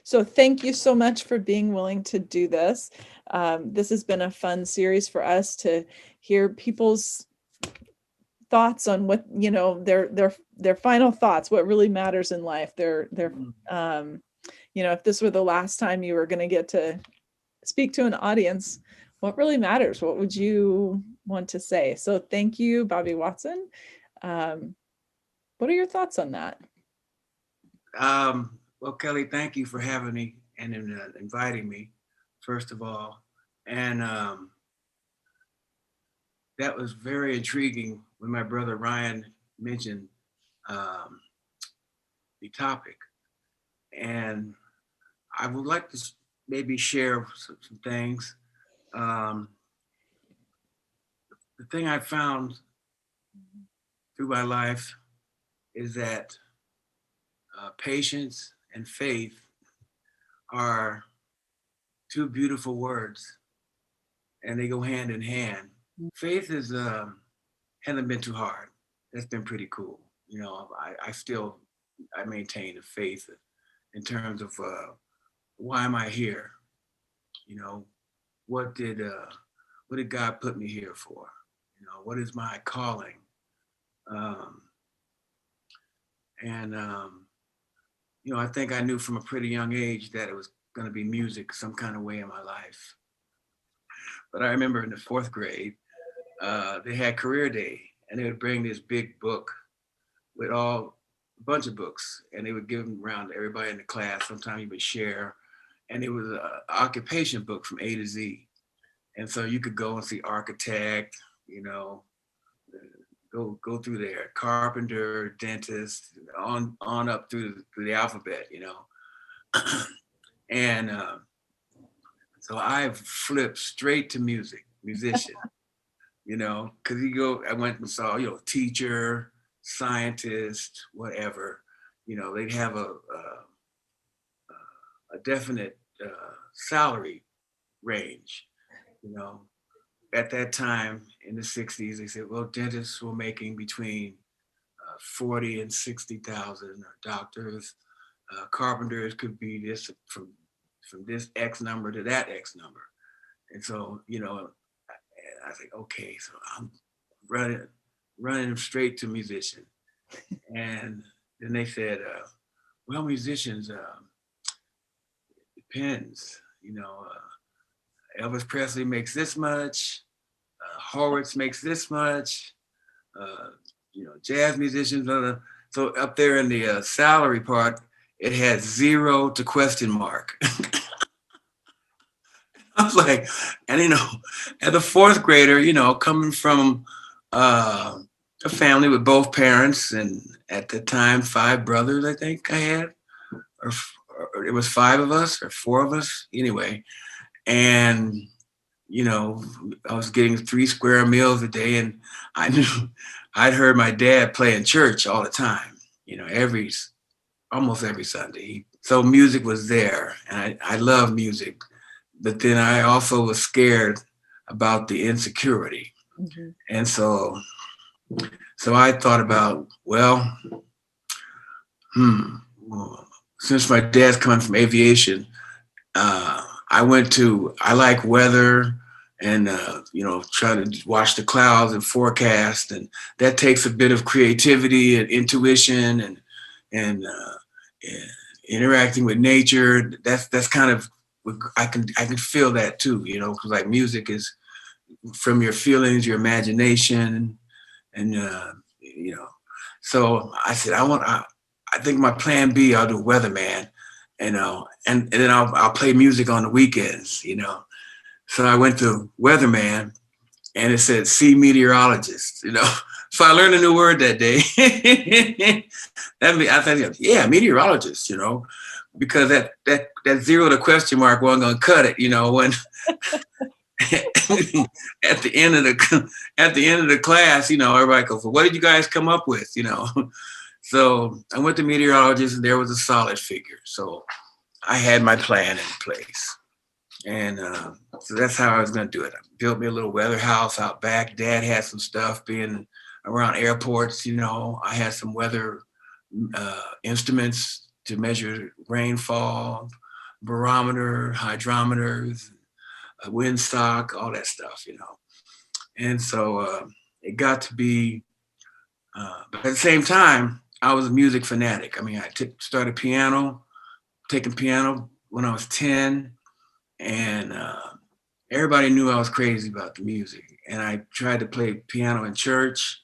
So thank you so much for being willing to do this. This has been a fun series for us to hear people's thoughts on what, their final thoughts, what really matters in life. Their if this were the last time you were going to get to speak to an audience, what really matters? What would you want to say? So thank you, Bobby Watson. Um, what are your thoughts on that? Well, Kelly, thank you for having me and inviting me, first of all. And that was very intriguing when my brother Ryan mentioned um, the topic. And I would like to maybe share some things. Um, the thing I found through my life is that patience and faith are two beautiful words, and they go hand in hand. Faith is hasn't been too hard. That's been pretty cool. I maintain a faith in terms of why am I here? You know, what did uh, what did God put me here for? What is my calling? Um, and I think I knew from a pretty young age that it was going to be music some kind of way in my life. But I remember in the fourth grade, they had career day, and they would bring this big book with a bunch of books, and they would give them around to everybody in the class. Sometimes you would share, and it was an occupation book from A to Z. And so you could go and see architect, you know, go through there, carpenter, dentist, on up through the alphabet, and so I flipped straight to musician, because I went and saw, teacher, scientist, whatever, they'd have a definite salary range, you know. At that time in the 60s, they said, well, dentists were making between 40 and 60,000, doctors, carpenters could be this from this X number to that X number. And so, I think, okay, so I'm running running straight to musician. And then they said, well, musicians, depends. Elvis Presley makes this much, Horowitz makes this much, uh, jazz musicians. So up there in the salary part, it had zero to question mark. I was like, and as a fourth grader, coming from uh, a family with both parents, and at the time, five brothers, I think I had, or it was five of us or four of us, anyway. And I was getting 3 square meals a day, and I knew I'd heard my dad play in church all the time. Every almost every Sunday. So music was there, and I love music. But then I also was scared about the insecurity. Mm-hmm. And so I thought about, well, well, since my dad's coming from aviation, I like weather and, try to watch the clouds and forecast. And that takes a bit of creativity and intuition and interacting with nature. That's kind of, I can feel that too, because like music is from your feelings, your imagination, and So I said, I think my plan B, I'll do weatherman, and then I'll play music on the weekends. So I went to weatherman, and it said see meteorologist. So I learned a new word that day. I thought, yeah, meteorologist, because that zero to question mark wasn't gonna cut it, when at the end of the class, everybody goes, well, what did you guys come up with? So I went to meteorologist, and there was a solid figure. So I had my plan in place. And so that's how I was going to do it. I built me a little weather house out back. Dad had some stuff being around airports. I had some weather instruments to measure rainfall, barometer, hydrometers, windsock, all that stuff, And so it got to be, but at the same time, I was a music fanatic. I mean, started taking piano when I was 10, and everybody knew I was crazy about the music. And I tried to play piano in church,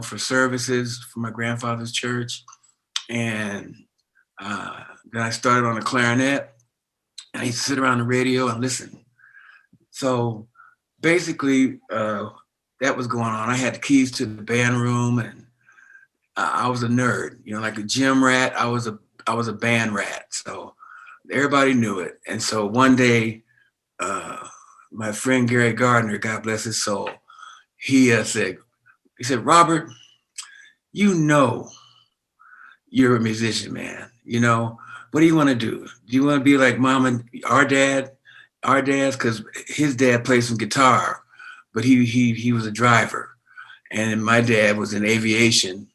for services for my grandfather's church. And then I started on the clarinet. I used to sit around the radio and listen. So basically, that was going on. I had the keys to the band room, and I was a nerd. Like a gym rat. I was a band rat. So everybody knew it. And so one day, my friend Gary Gardner, God bless his soul, he said, Robert, you know you're a musician, man. What do you want to do? Do you want to be like mom and our dad's? Because his dad played some guitar, but he was a driver, and my dad was in aviation,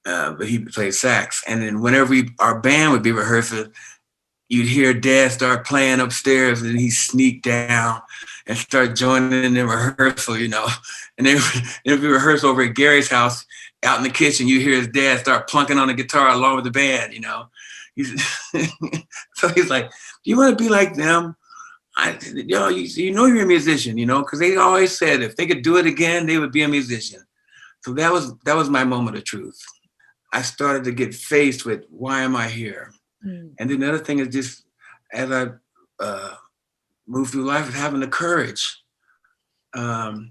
but he played sax. And then whenever our band would be rehearsing, you'd hear dad start playing upstairs, and he'd sneak down and start joining in the rehearsal. And then if we rehearse over at Gary's house out in the kitchen, you hear his dad start plunking on the guitar along with the band. He's, so he's like, do you want to be like them? You know you're a musician, because they always said if they could do it again, they would be a musician. So that was my moment of truth. I started to get faced with, why am I here? And then the other thing is just, as I move through life, is having the courage to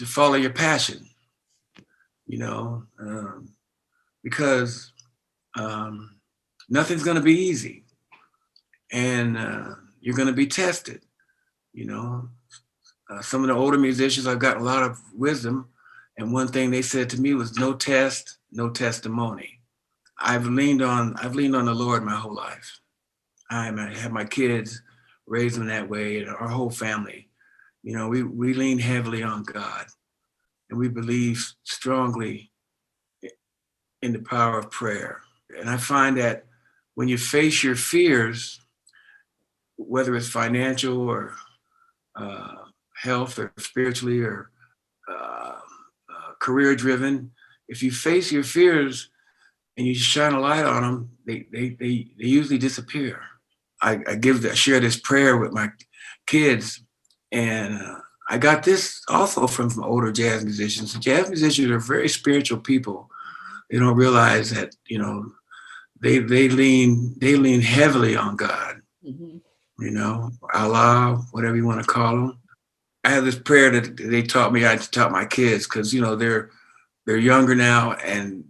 follow your passion, because nothing's going to be easy, and you're going to be tested. Some of the older musicians, I've got a lot of wisdom, and one thing they said to me was, no test, no testimony. I've leaned on the Lord my whole life. I have my kids, raised them that way, and our whole family. We lean heavily on God, and we believe strongly in the power of prayer. And I find that when you face your fears, whether it's financial or health or spiritually or career driven, if you face your fears and you shine a light on them, they usually disappear. I share this prayer with my kids, and I got this also from older jazz musicians. Jazz musicians are very spiritual people. They don't realize that they lean heavily on God. Allah, whatever you want to call them. I have this prayer that they taught me. I taught my kids because they're younger now, and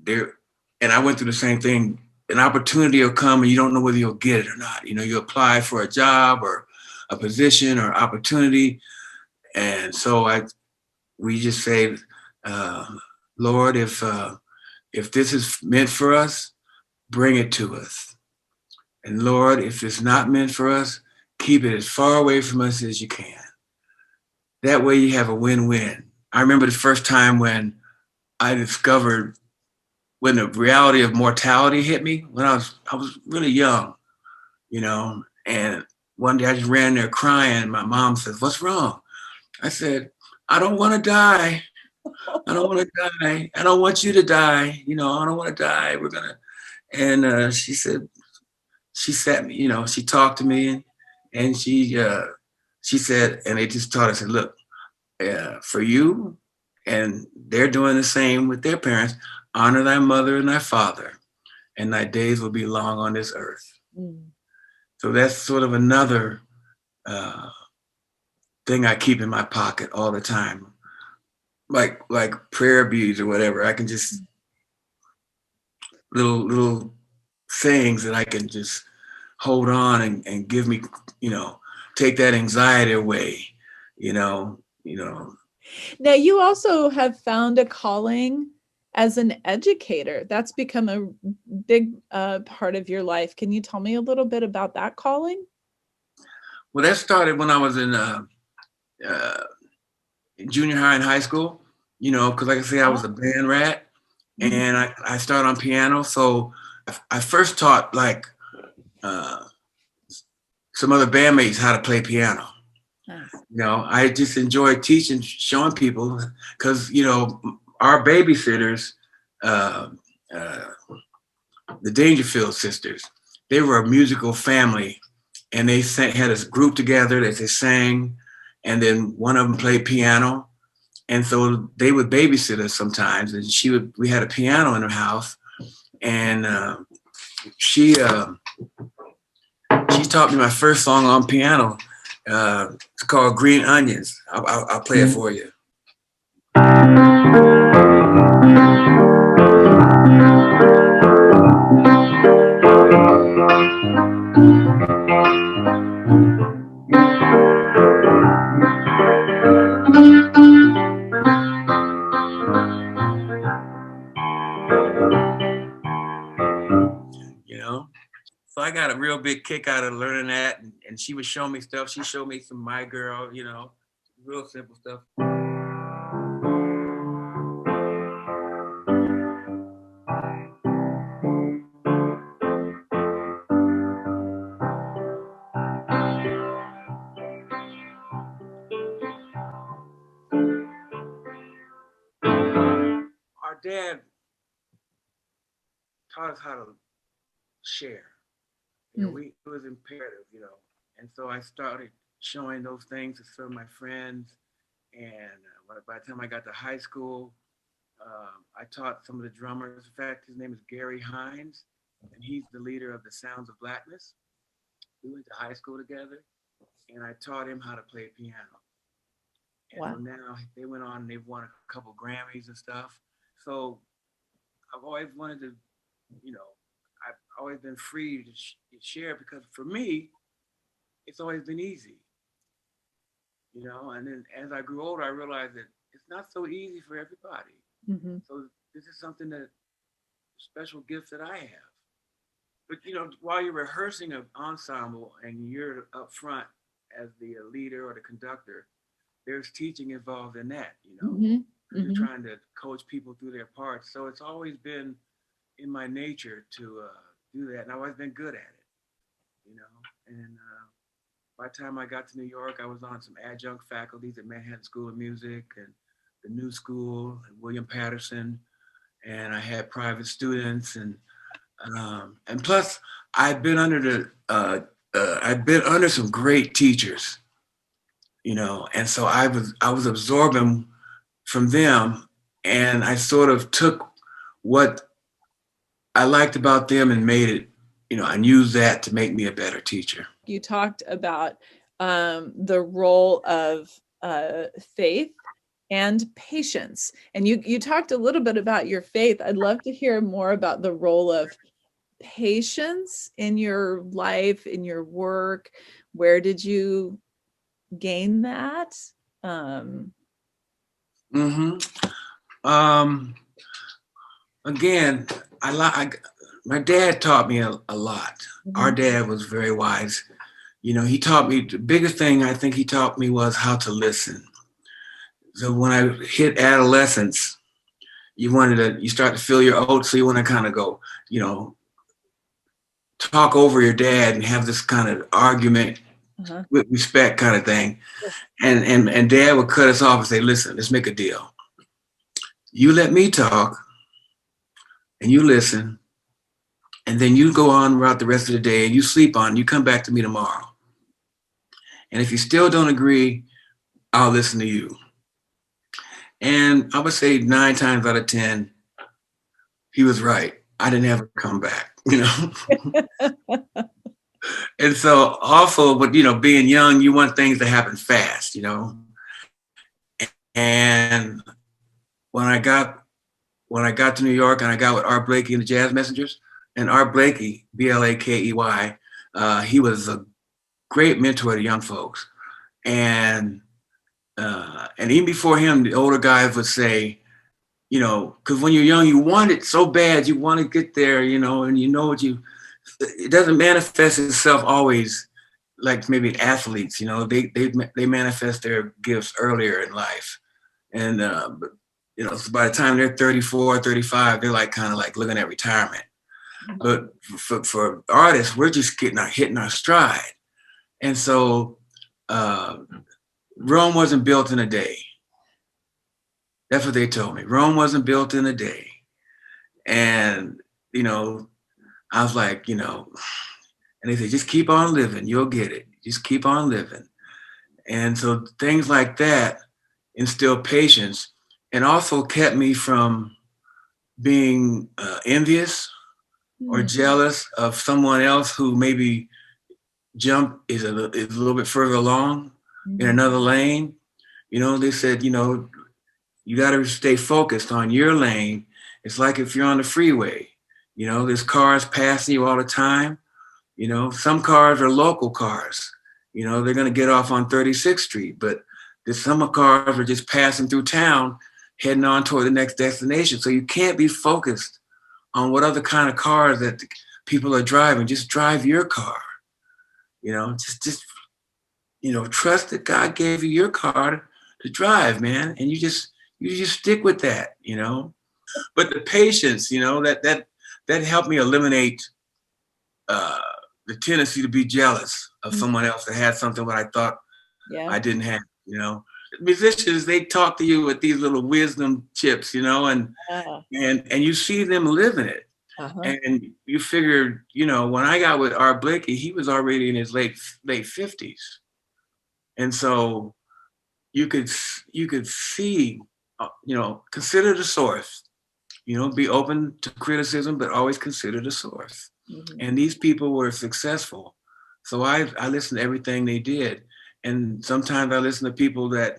I went through the same thing. An opportunity will come, and you don't know whether you'll get it or not. You apply for a job or a position or opportunity, and so we just say, Lord, if this is meant for us, bring it to us. And Lord, if it's not meant for us, keep it as far away from us as you can. That way you have a win-win. I remember the first time when I discovered when the reality of mortality hit me, when I was really young, and one day I just ran there crying. My mom says, "What's wrong?" I said, "I don't want to die. I don't want to die. I don't want you to die. I don't want to die. We're gonna." And she said, she sat me, she talked to me, and she said, and they just taught us, said, "Look, for you, and they're doing the same with their parents. Honor thy mother and thy father, and thy days will be long on this earth." So that's sort of another thing I keep in my pocket all the time, like prayer beads or whatever. I can just little things that I can just hold on and give me, take that anxiety away, Now, you also have found a calling as an educator. That's become a big part of your life. Can you tell me a little bit about that calling? Well, that started when I was in junior high and high school, because like I say, I was a band rat. Mhm. and I started on piano. So I first taught like uh, some other bandmates how to play piano. Nice. I just enjoy teaching, showing people, because our babysitters, uh, uh, the Dangerfield sisters, they were a musical family, and they had a group together that they sang, and then one of them played piano, and so they would babysit us sometimes, and we had a piano in her house, and she she taught me my first song on piano. It's called Green Onions. I'll play it for you. You know, so I got a real big kick out of learning that, and she would show me stuff. She showed me some My Girl, real simple stuff. Our dad taught us how to share. Mm. It was imperative, and so I started showing those things to some of my friends. And by the time I got to high school, I taught some of the drummers. In fact, his name is Gary Hines, and he's the leader of the Sounds of Blackness. We went to high school together, and I taught him how to play piano. And so Wow. now they went on and they've won a couple Grammys and stuff. So I've always wanted to, you know, I've always been free to share, because for me, it's always been easy, And then as I grew older, I realized that it's not so easy for everybody. Mhm. So this is something that special gifts that I have. But while you're rehearsing an ensemble and you're up front as the leader or the conductor, there's teaching involved in that, Mhm. because you're Mhm. trying to coach people through their parts. So it's always been in my nature to do that, and I've always been good at it. And by the time I got to New York, I was on some adjunct faculties at Manhattan School of Music and the New School and William Patterson, and I had private students, and plus I've been under some great teachers, and so I was absorbing from them, and I sort of took what I liked about them and made it, and used that to make me a better teacher. You talked about the role of faith and patience, and you talked a little bit about your faith. I'd love to hear more about the role of patience in your life, in your work. Where did you gain that? Um, hmm Um, Again, my dad taught me a lot. Our mhm. dad was very wise. He taught me, the biggest thing I think he taught me was how to listen. So when I hit adolescence, you start to feel your oats, so you want to kind of go, you know, talk over your dad and have this kind of argument Uh-huh. with respect kind of thing. And dad would cut us off and say, listen, let's make a deal. You let me talk and you listen, and then you go on throughout the rest of the day and you sleep on, you come back to me tomorrow. And if you still don't agree, I'll listen to you. And I would say 9 times out of 10, he was right. I didn't ever come back. And so also, but being young, you want things to happen fast. And when I got when I got to New York and I got with Art Blakey and the Jazz Messengers, and Art Blakey, Blakey, he was a great mentor to young folks. And even before him, the older guys would say, because when you're young, you want it so bad, you want to get there, and it doesn't manifest itself always like maybe athletes, they manifest their gifts earlier in life. And You know, so by the time they're 34, 35, they're like kind of like looking at retirement. But for artists, we're just hitting our stride. And so uh, Rome wasn't built in a day. That's what they told me. Rome wasn't built in a day. And, you know, I was like, you know, and they said, just keep on living. You'll get it. Just keep on living. And so things like that instilled patience and also kept me from being envious or Mm. jealous of someone else who maybe is a little bit further along in Mhm. another lane. You know, they said, you know, you got to stay focused on your lane. It's like if you're on the freeway, you know, there's cars passing you all the time. You know, some cars are local cars. You know, they're going to get off on 36th Street, but there's some cars are just passing through town, heading on toward the next destination. So you can't be focused on what other kind of cars that people are driving. Just drive your car. You know, just you know, trust that God gave you your car to drive, man, and you just stick with that. You know, but the patience, you know, that helped me eliminate uh, the tendency to be jealous of Mm. someone else that had something what I thought Yeah. I didn't have. You know, musicians, they talk to you with these little wisdom chips, you know, Yeah. and you see them living it. Uh-huh. And you figure, you know, when I got with Art Blakey, he was already in his late 50s. And so you could see, you know, consider the source. You know, be open to criticism, but always consider the source. Mhm. And these people were successful, so I listened to everything they did. And sometimes I listen to people that,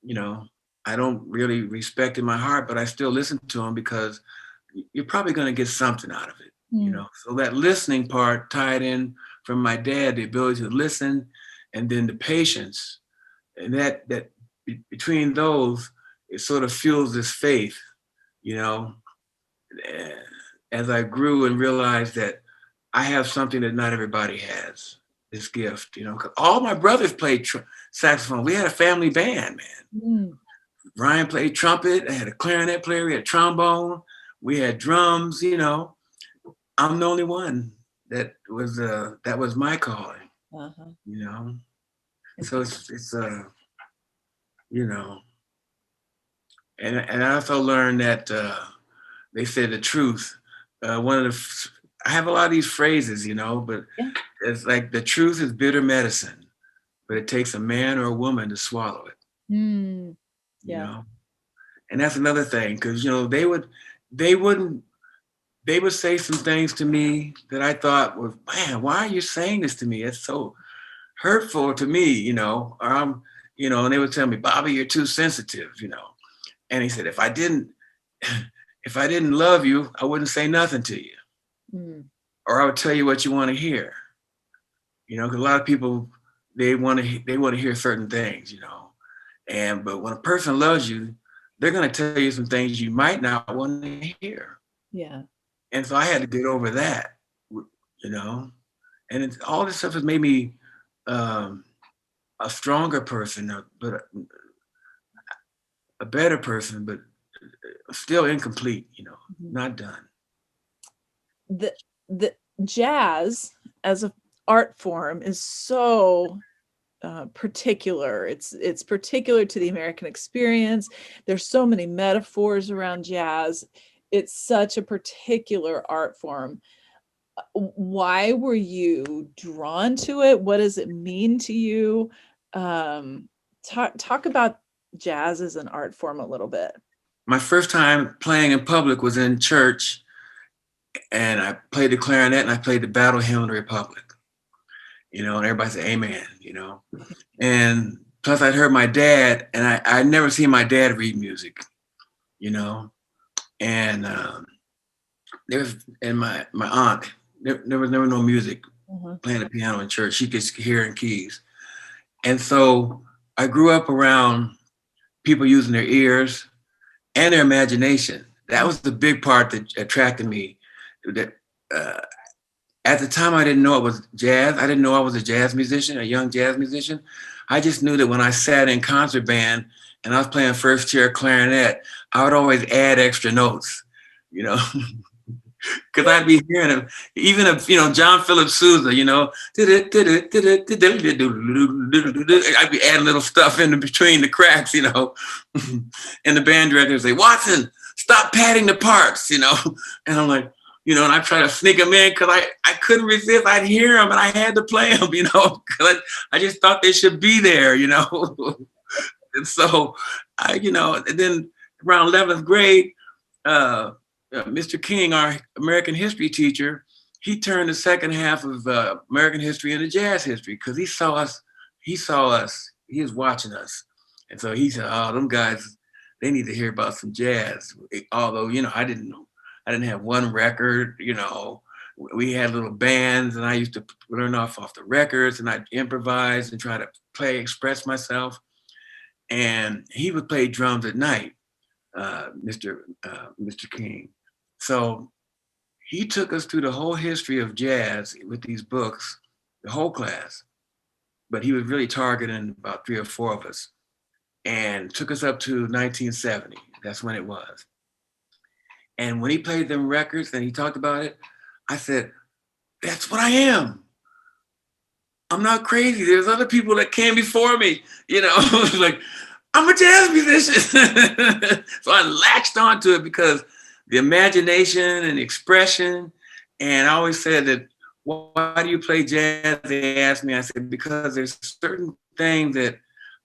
you know, I don't really respect in my heart, but I still listen to them because you're probably going to get something out of it. You Mm. know, so that listening part tied in from my dad, the ability to listen, and then the patience, and between those, it sort of fuels this faith, you know, eh, as I grew and realized that I have something that not everybody has, this gift, you know, 'cause all my brothers played saxophone. We had a family band, man. Mm. Ryan played trumpet. I had a clarinet player. We had trombone. We had drums, you know. I'm the only one that was my calling, Uh-huh. you know. So it's you know, and I also learned that they said the truth. One of I have a lot of these phrases, you know, but Yeah. it's like the truth is bitter medicine, but it takes a man or a woman to swallow it, Mm. you Yeah. know. And that's another thing, because you know they wouldn't they would say some things to me that I thought were, man, why are you saying this to me? It's so hurtful to me, you know. You know, and they would tell me, Bobby, you're too sensitive, you know. And he said, if I didn't love you, I wouldn't say nothing to you, Mm. or I would tell you what you want to hear. You know, because a lot of people they want to hear certain things, you know. And but when a person loves you, they're going to tell you some things you might not want to hear. Yeah. And so I had to get over that, you know. And all this stuff has made me um, a stronger person, but a better person, but still incomplete, you know, Mhm. not done. The jazz as a art form is so particular. It's particular to the American experience. There's so many metaphors around jazz. It's such a particular art form. Why were you drawn to it? What does it mean to you? Talk about jazz as an art form a little bit. My first time playing in public was in church, and I played the clarinet and I played the Battle Hymn of the Republic, you know, and everybody said, Amen, you know. And plus, I'd heard my dad, and I'd never seen my dad read music, you know. And there was, and my aunt, there was never no music Mhm. playing the piano in church. She could hear in keys. And so I grew up around people using their ears and their imagination. That was the big part that attracted me. That uh, at the time I didn't know it was jazz. I didn't know I was a jazz musician, a young jazz musician. I just knew that when I sat in concert band and I was playing first chair clarinet, I would always add extra notes, you know, because I'd be hearing him, even if, John Philip Sousa, I'd be adding little stuff in between the cracks, and the band director would say, Watson, stop padding the parts, and I'm like, and I try to sneak them in because I couldn't resist. I'd hear them and I had to play them, because I just thought they should be there, And so and then around 11th grade, Mr. King, our American history teacher, he turned the second half of American history into jazz history because he saw us, he was watching us. And so he said, oh, them guys, they need to hear about some jazz. Although, I didn't have one record, we had little bands and I used to learn off the records and I'd improvise and try to express myself. And he would play drums at night, Mr. King. So he took us through the whole history of jazz with these books, the whole class. But he was really targeting about 3 or 4 of us and took us up to 1970. That's when it was. And when he played them records and he talked about it, I said, that's what I am. I'm not crazy. There's other people that came before me, like, I'm a jazz musician. So I latched onto it because the imagination and expression. And I always said that, why do you play jazz? They asked me, I said, because there's certain things that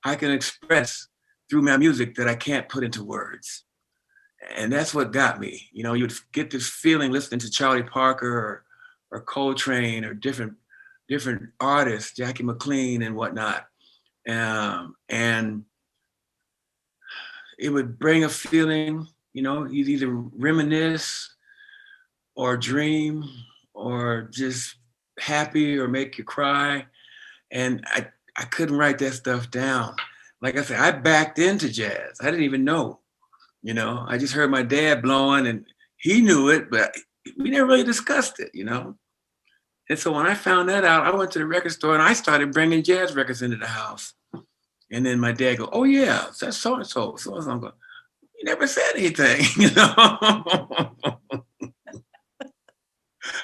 I can express through my music that I can't put into words. And that's what got me. You would get this feeling listening to Charlie Parker or Coltrane or different artists, Jackie McLean and whatnot. And it would bring a feeling, you'd either reminisce or dream or just happy or make you cry. And I couldn't write that stuff down. Like I said, I backed into jazz. I didn't even know, I just heard my dad blowing and he knew it, but we never really discussed it, And so when I found that out, I went to the record store and I started bringing jazz records into the house. And then my dad go, oh yeah, that's so-and-so. So-and-so. I'm going, you never said anything,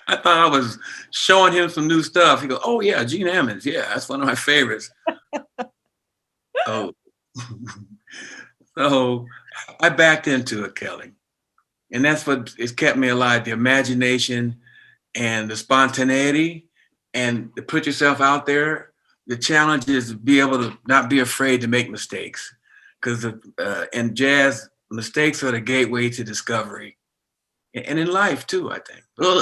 I thought I was showing him some new stuff. He goes, oh yeah, Gene Ammons. Yeah, that's one of my favorites. Oh, so I backed into it, Kelly. And that's what has kept me alive, the imagination and the spontaneity and to put yourself out there. The challenge is to be able to not be afraid to make mistakes because in jazz, mistakes are the gateway to discovery. And in life too, I think. Well,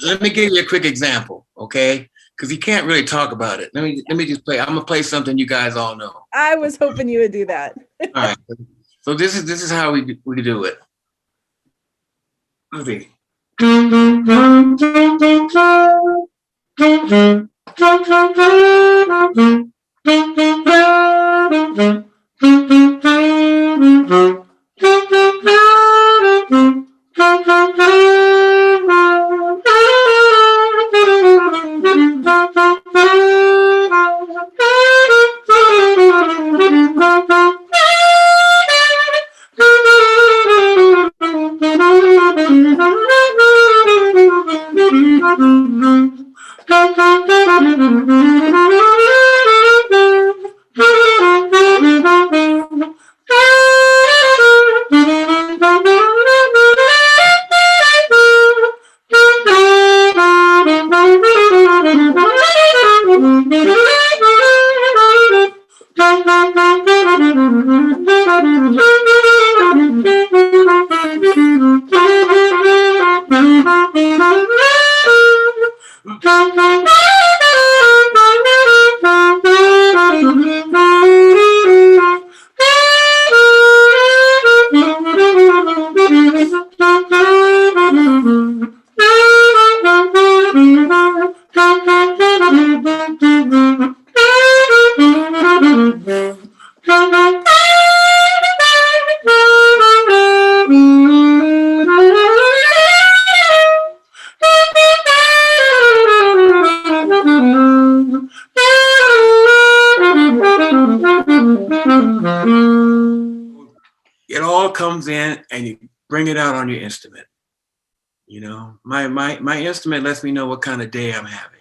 let me give you a quick example, okay? Because you can't really talk about it. Let me just play. I'm gonna play something you guys all know. I was hoping you would do that. All right. So this is how we do it. Okay. bring it out on your instrument. My instrument lets me know what kind of day I'm having.